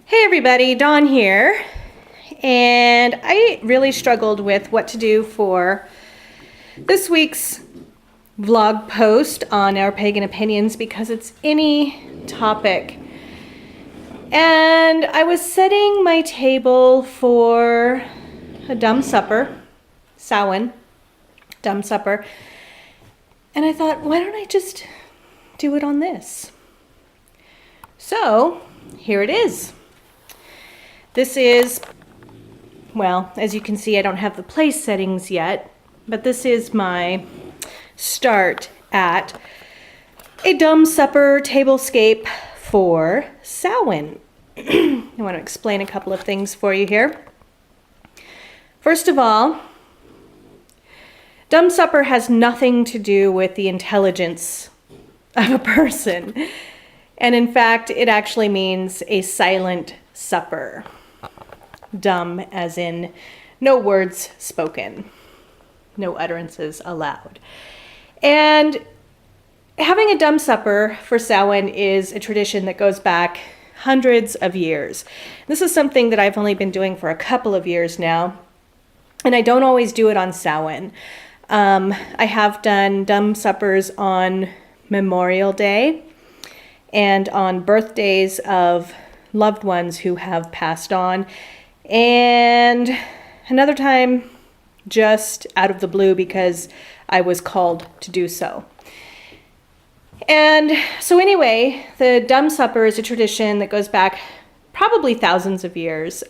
Hey everybody, Dawn here, and I really struggled with what to do for this week's vlog post on our pagan opinions because it's any topic. And I was setting my table for a dumb supper, Samhain, dumb supper, and I thought, why don't I just do it on this? So here it is. This is, well, as you can see, I don't have the place settings yet, but this is my start at a dumb supper tablescape for Samhain. I want to explain a couple of things for you here. First of all, dumb supper has nothing to do with the intelligence of a person. And in fact, it actually means a silent supper. Dumb as in no words spoken, no utterances allowed. And having a dumb supper for Samhain is a tradition that goes back hundreds of years. This is something that I've only been doing for a couple of years now, and I don't always do it on Samhain. I have done dumb suppers on Memorial Day and on birthdays of loved ones who have passed on, and another time just out of the blue because I was called to do so. And so anyway, the dumb supper is a tradition that goes back probably thousands of years.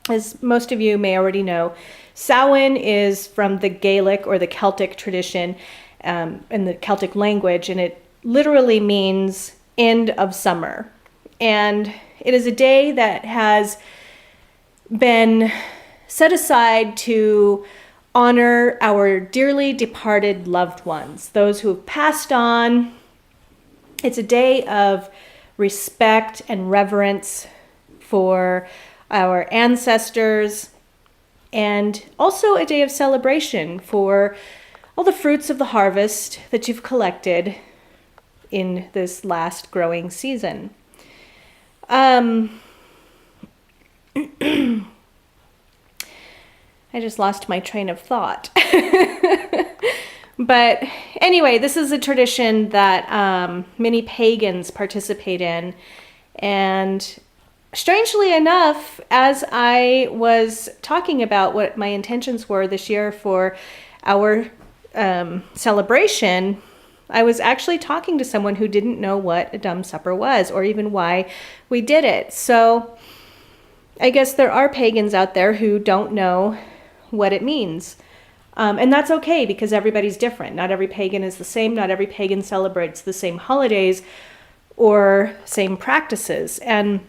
As most of you may already know, Samhain is from the Gaelic or the Celtic tradition in the Celtic language, and it literally means end of summer. And it is a day that has been set aside to honor our dearly departed loved ones, those who have passed on. It's a day of respect and reverence for our ancestors, and also a day of celebration for all the fruits of the harvest that you've collected in this last growing season. I just lost my train of thought. But anyway, this is a tradition that many pagans participate in. And strangely enough, as I was talking about what my intentions were this year for our celebration, I was actually talking to someone who didn't know what a dumb supper was or even why we did it. So I guess there are pagans out there who don't know what it means. And that's okay because everybody's different. Not every pagan is the same. Not every pagan celebrates the same holidays or same practices. And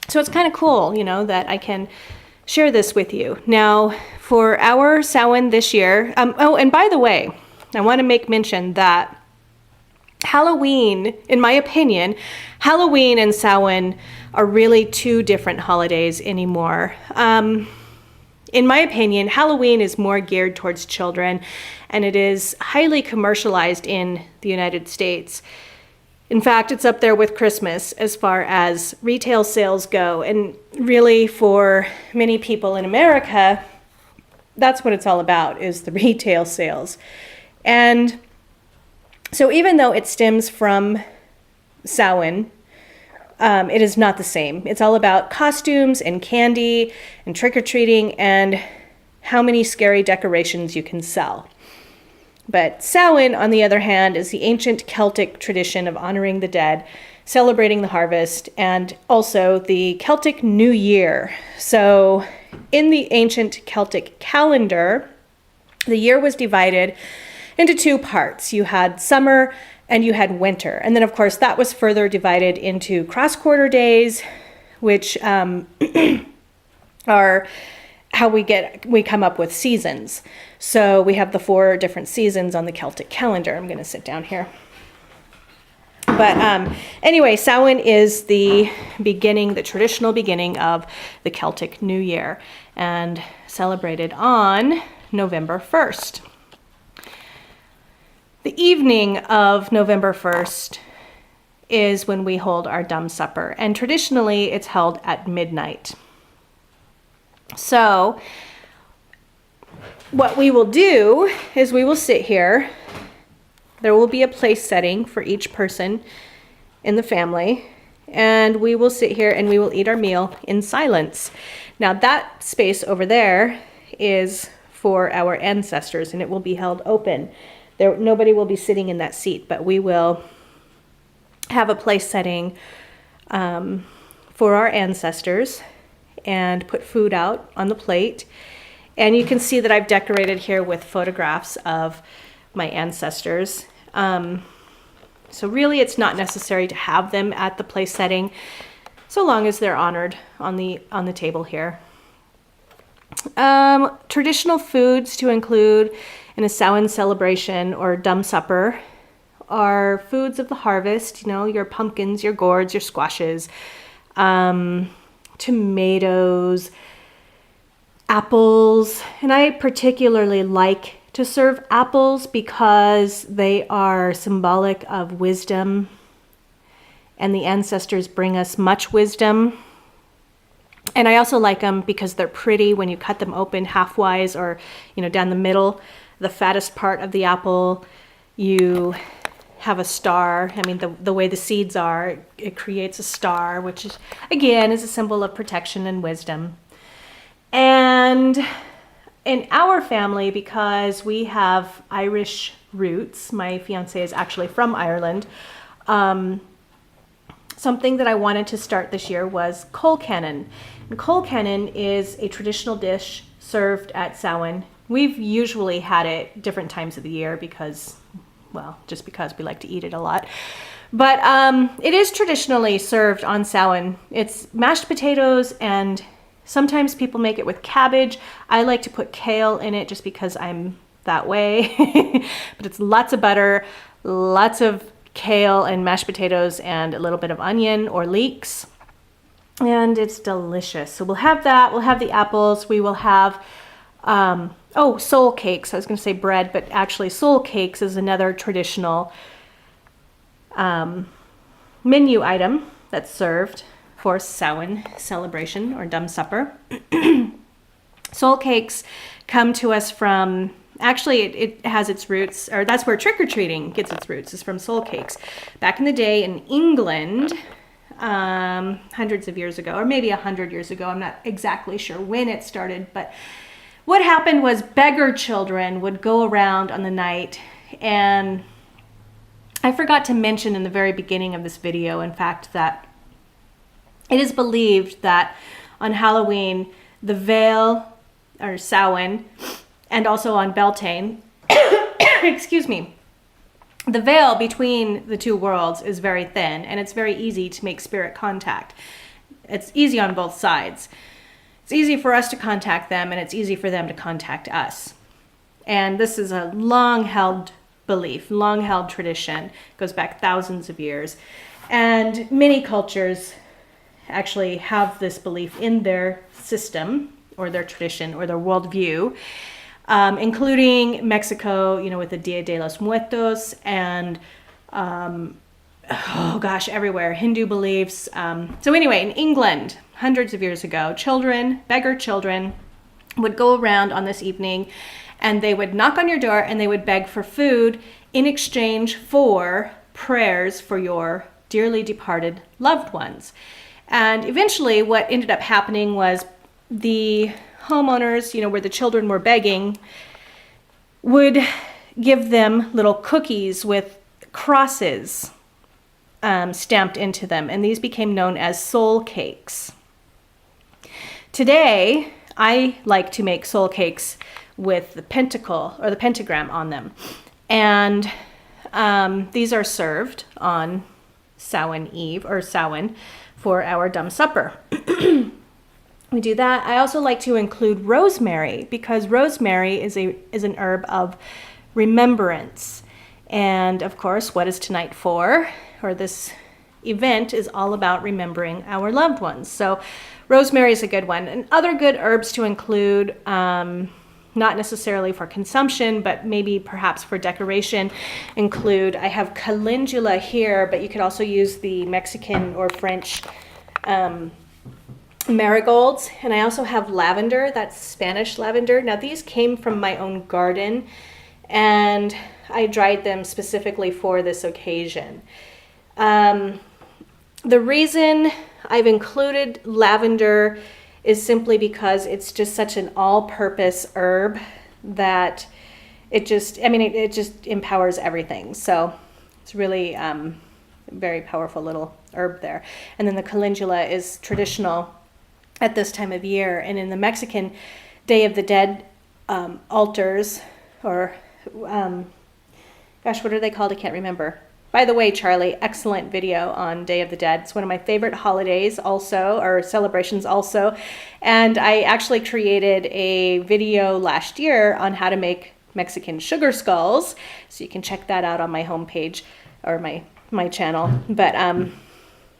so it's kind of cool, you know, that I can share this with you. Now, for our Samhain this year, oh, and by the way, I want to make mention that Halloween, in my opinion, Halloween and Samhain are really two different holidays anymore. In my opinion, Halloween is more geared towards children, and it is highly commercialized in the United States. In fact, it's up there with Christmas as far as retail sales go, and really for many people in America, that's what it's all about, is the retail sales. And so even though it stems from Samhain, it is not the same. It's all about costumes and candy and trick-or-treating and how many scary decorations you can sell. But Samhain, on the other hand, is the ancient Celtic tradition of honoring the dead, celebrating the harvest, and also the Celtic New Year. So in the ancient Celtic calendar, the year was divided into two parts. You had summer and you had winter. And then, of course, that was further divided into cross-quarter days, which are how we come up with seasons. So we have the 4 different seasons on the Celtic calendar. I'm going to sit down here. But anyway, Samhain is the beginning, the traditional beginning of the Celtic New Year, and celebrated on November 1st. The evening of November 1st is when we hold our dumb supper. And traditionally, it's held at midnight. So what we will do is we will sit here. There will be a place setting for each person in the family. And we will sit here and we will eat our meal in silence. Now that space over there is for our ancestors, and it will be held open. Nobody will be sitting in that seat, but we will have a place setting for our ancestors and put food out on the plate. And you can see that I've decorated here with photographs of my ancestors. So really it's not necessary to have them at the place setting, so long as they're honored on the table here. Traditional foods to include in a Samhain celebration or dumb supper are foods of the harvest, your pumpkins, your gourds, your squashes, tomatoes, apples. And I particularly like to serve apples because they are symbolic of wisdom, and the ancestors bring us much wisdom. And I also like them because they're pretty when you cut them open halfwise or, down the middle, the fattest part of the apple, you have a star. I mean, the way the seeds are, it creates a star, which is, again, is a symbol of protection and wisdom. And in our family, because we have Irish roots, my fiance is actually from Ireland, something that I wanted to start this year was colcannon. And colcannon is a traditional dish served at Samhain. We've usually had it different times of the year because we like to eat it a lot. But it is traditionally served on Samhain. It's mashed potatoes, and sometimes people make it with cabbage. I like to put kale in it just because I'm that way. But it's lots of butter, lots of kale and mashed potatoes, and a little bit of onion or leeks. And it's delicious. So we'll have that. We'll have the apples. We will have, soul cakes. I was going to say bread, but actually soul cakes is another traditional menu item that's served for Samhain celebration or dumb supper. Soul cakes come to us from, actually it has its roots, or that's where trick-or-treating gets its roots, is from soul cakes. Back in the day in England, hundreds of years ago, or maybe 100 years ago, I'm not exactly sure when it started, but what happened was beggar children would go around on the night, and I forgot to mention in the very beginning of this video, in fact, that it is believed that on Halloween, the veil, or Samhain, and also on Beltane, excuse me, the veil between the two worlds is very thin, and it's very easy to make spirit contact. It's easy on both sides. It's easy for us to contact them, and it's easy for them to contact us. And this is a long-held belief, long-held tradition. It goes back thousands of years. And many cultures actually have this belief in their system, or their tradition, or their worldview, including Mexico, with the Dia de los Muertos, and everywhere, Hindu beliefs. So anyway, in England, hundreds of years ago, beggar children, would go around on this evening, and they would knock on your door and they would beg for food in exchange for prayers for your dearly departed loved ones. And eventually what ended up happening was the homeowners, where the children were begging, would give them little cookies with crosses stamped into them, and these became known as soul cakes. Today, I like to make soul cakes with the pentacle or the pentagram on them, and these are served on Samhain Eve or Samhain for our dumb supper. We do that. I also like to include rosemary because rosemary is an herb of remembrance. And of course, what is tonight for? Or this event is all about remembering our loved ones. So rosemary is a good one. And other good herbs to include, not necessarily for consumption, but maybe perhaps for decoration, include, I have calendula here, but you could also use the Mexican or French marigolds. And I also have lavender, that's Spanish lavender. Now these came from my own garden, and I dried them specifically for this occasion. The reason I've included lavender is simply because it's just such an all-purpose herb that it just empowers everything. So it's really very powerful little herb there. And then the calendula is traditional at this time of year. And in the Mexican Day of the Dead altars, or gosh, what are they called? I can't remember. By the way, Charlie, excellent video on Day of the Dead. It's one of my favorite holidays also, or celebrations also. And I actually created a video last year on how to make Mexican sugar skulls. So you can check that out on my homepage or my channel. But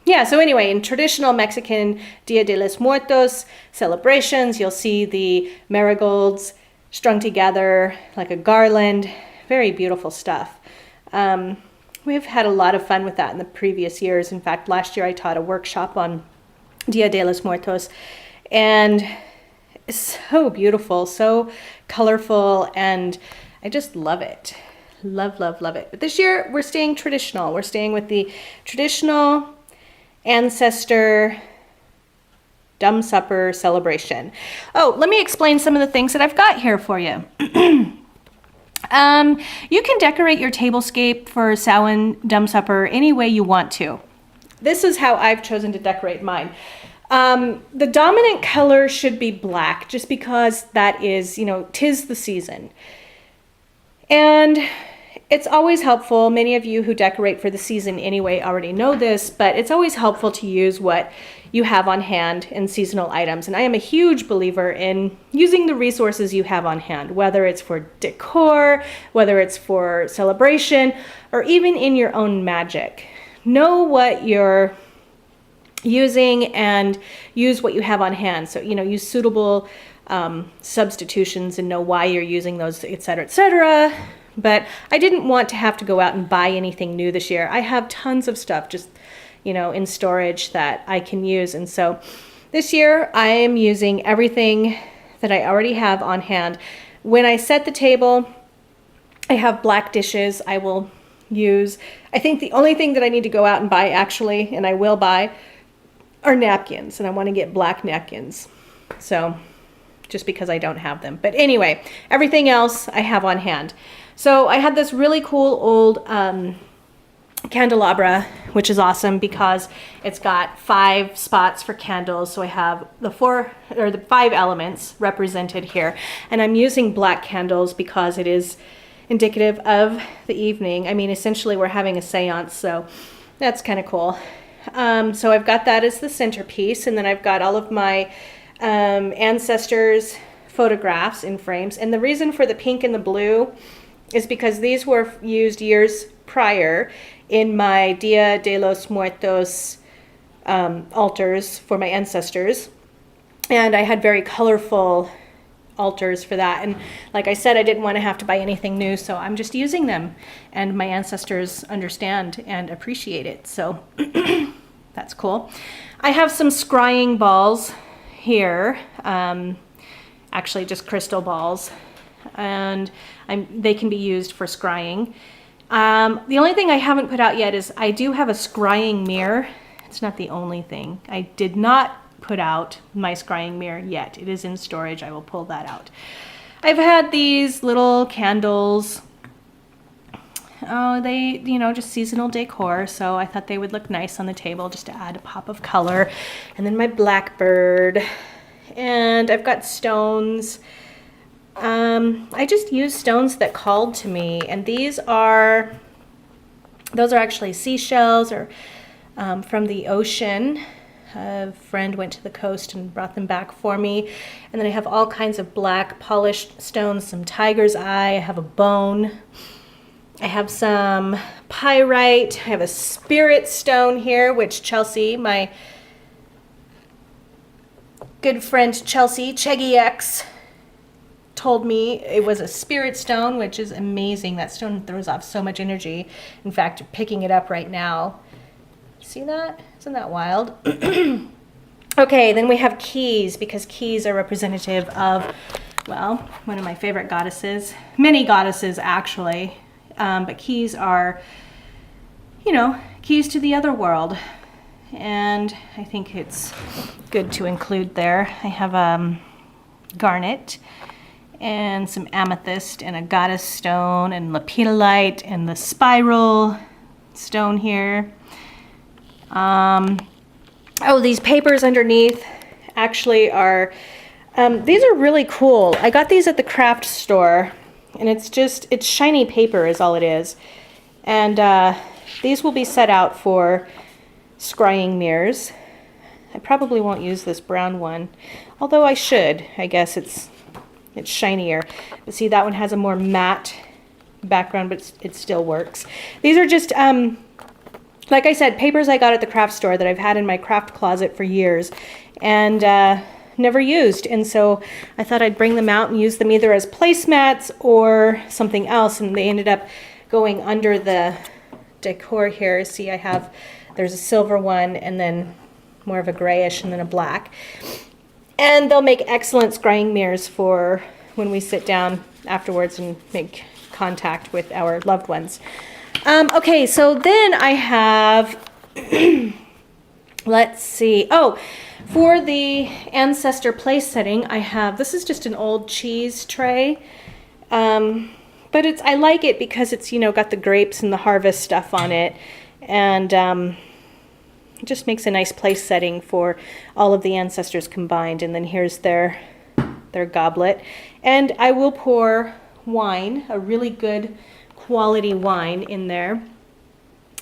yeah, so anyway, in traditional Mexican Dia de los Muertos celebrations, you'll see the marigolds strung together like a garland. Very beautiful stuff. We've had a lot of fun with that in the previous years. In fact, last year I taught a workshop on Dia de los Muertos, and it's so beautiful, so colorful, and I just love it. Love, love, love it. But this year we're staying traditional. We're staying with the traditional ancestor dumb supper celebration. Oh, let me explain some of the things that I've got here for you. You can decorate your tablescape for Samhain dumb supper any way you want to. This is how I've chosen to decorate mine. The dominant color should be black, just because that is, 'tis the season. And it's always helpful. Many of you who decorate for the season anyway already know this, but it's always helpful to use what you have on hand in seasonal items. And I am a huge believer in using the resources you have on hand, whether it's for decor, whether it's for celebration, or even in your own magic. Know what you're using and use what you have on hand. So, use suitable substitutions and know why you're using those, etc., etc. But I didn't want to have to go out and buy anything new this year. I have tons of stuff just in storage that I can use. And so this year I am using everything that I already have on hand. When I set the table, I have black dishes I will use. I think the only thing that I need to go out and buy actually, and I will buy, are napkins, and I want to get black napkins. So just because I don't have them. But anyway, everything else I have on hand. So I had this really cool old candelabra, which is awesome because it's got 5 spots for candles. So I have the 5 elements represented here, and I'm using black candles because it is indicative of the evening. I mean, essentially we're having a seance, so that's kind of cool. So I've got that as the centerpiece, and then I've got all of my ancestors' photographs in frames. And the reason for the pink and the blue is because these were used years prior in my Dia de los Muertos altars for my ancestors. And I had very colorful altars for that. And like I said, I didn't want to have to buy anything new, so I'm just using them. And my ancestors understand and appreciate it. So that's cool. I have some scrying balls here, actually just crystal balls. And they can be used for scrying. The only thing I haven't put out yet is I do have a scrying mirror. It's not the only thing. I did not put out my scrying mirror yet. It is in storage. I will pull that out. I've had these little candles. Oh, they, just seasonal decor. So I thought they would look nice on the table just to add a pop of color. And then my blackbird. And I've got stones. I just used stones that called to me, and those are actually seashells or from the ocean. A friend went to the coast and brought them back for me. And then I have all kinds of black polished stones, some tiger's eye, I have a bone, I have some pyrite, I have a spirit stone here, which Chelsea, my good friend Chelsea, Cheggy X, told me it was a spirit stone, which is amazing. That stone throws off so much energy. In fact, picking it up right now. See that? Isn't that wild? Okay, then we have keys, because keys are representative of, well, one of my favorite goddesses. Many goddesses, actually. But keys are, you know, keys to the other world. And I think it's good to include there. I have garnet and some amethyst and a goddess stone and lepidolite and the spiral stone here. Oh, these papers underneath actually are, these are really cool. I got these at the craft store, and it's shiny paper is all it is. And these will be set out for scrying mirrors. I probably won't use this brown one, although I should. I guess it's shinier. But see, that one has a more matte background, but it still works. These are just, like I said, papers I got at the craft store that I've had in my craft closet for years and never used. And so I thought I'd bring them out and use them either as placemats or something else. And they ended up going under the decor here. See, there's a silver one and then more of a grayish and then a black. And they'll make excellent scrying mirrors for when we sit down afterwards and make contact with our loved ones. Okay, so then I have, let's see. Oh, for the ancestor place setting, I have, this is just an old cheese tray. But I like it because it's, you know, got the grapes and the harvest stuff on it. And it just makes a nice place setting for all of the ancestors combined. And then here's their goblet. And I will pour wine, a really good quality wine in there,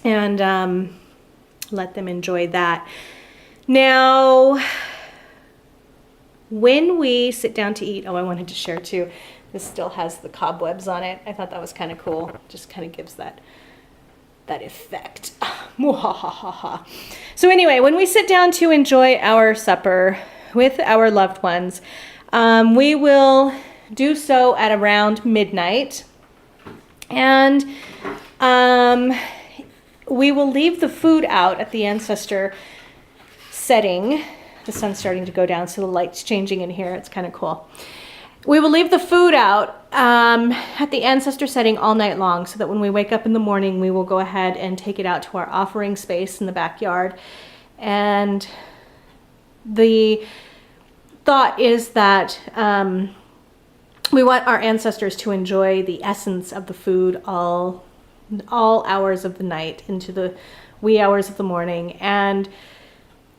and let them enjoy that. Now, when we sit down to eat, oh, I wanted to share too, this still has the cobwebs on it. I thought that was kind of cool. Just kind of gives that effect. So anyway, when we sit down to enjoy our supper with our loved ones, we will do so at around midnight. And we will leave the food out at the ancestor setting. The sun's starting to go down, so the light's changing in here. It's kind of cool. We will leave the food out at the ancestor setting all night long, so that when we wake up in the morning, we will go ahead and take it out to our offering space in the backyard. And the thought is that we want our ancestors to enjoy the essence of the food all hours of the night into the wee hours of the morning, and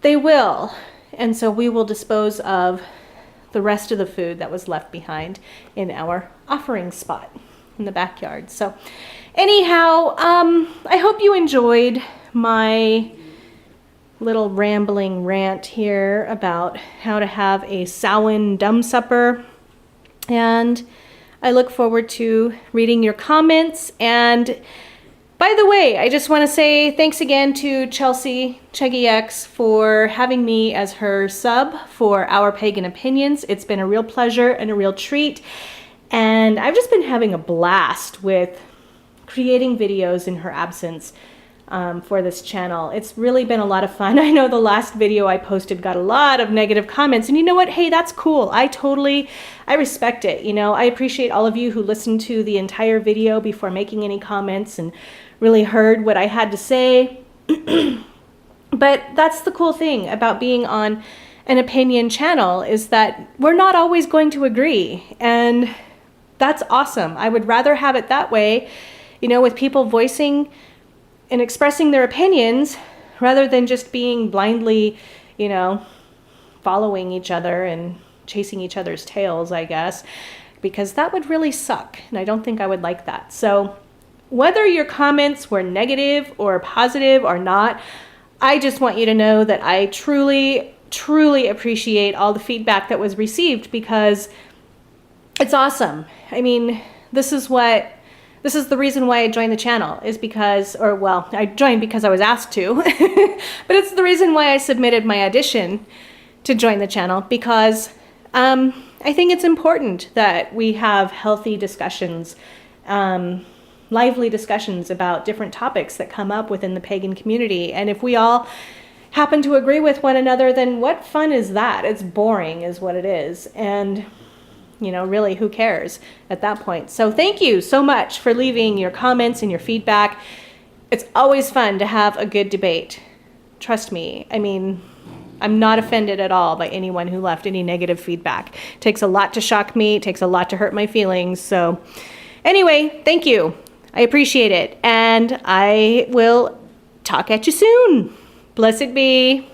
they will. And so we will dispose of the rest of the food that was left behind in our offering spot in the backyard. So anyhow, I hope you enjoyed my little rambling rant here about how to have a Samhain dumb supper. And I look forward to reading your comments. And by the way, I just want to say thanks again to Chelsea CheggyX for having me as her sub for Our Pagan Opinions. It's been a real pleasure and a real treat. And I've just been having a blast with creating videos in her absence for this channel. It's really been a lot of fun. I know the last video I posted got a lot of negative comments, and you know what? Hey, that's cool. I respect it. You know, I appreciate all of you who listened to the entire video before making any comments and really heard what I had to say. But that's the cool thing about being on an opinion channel, is that we're not always going to agree, and that's awesome. I would rather have it that way, you know, with people voicing and expressing their opinions rather than just being blindly, you know, following each other and chasing each other's tails, I guess, because that would really suck, and I don't think I would like that. So whether your comments were negative or positive or not, I just want you to know that I truly, truly appreciate all the feedback that was received, because it's awesome. I mean, this is the reason why I joined the channel, is because, or well, I joined because I was asked to, but it's the reason why I submitted my audition to join the channel, because I I think it's important that we have healthy discussions, lively discussions about different topics that come up within the pagan community. And if we all happen to agree with one another, then what fun is that? It's boring is what it is. And really, who cares at that point? So thank you so much for leaving your comments and your feedback. It's always fun to have a good debate. Trust me. I mean, I'm not offended at all by anyone who left any negative feedback. It takes a lot to shock me. It takes a lot to hurt my feelings. So anyway, thank you. I appreciate it. And I will talk at you soon. Blessed be.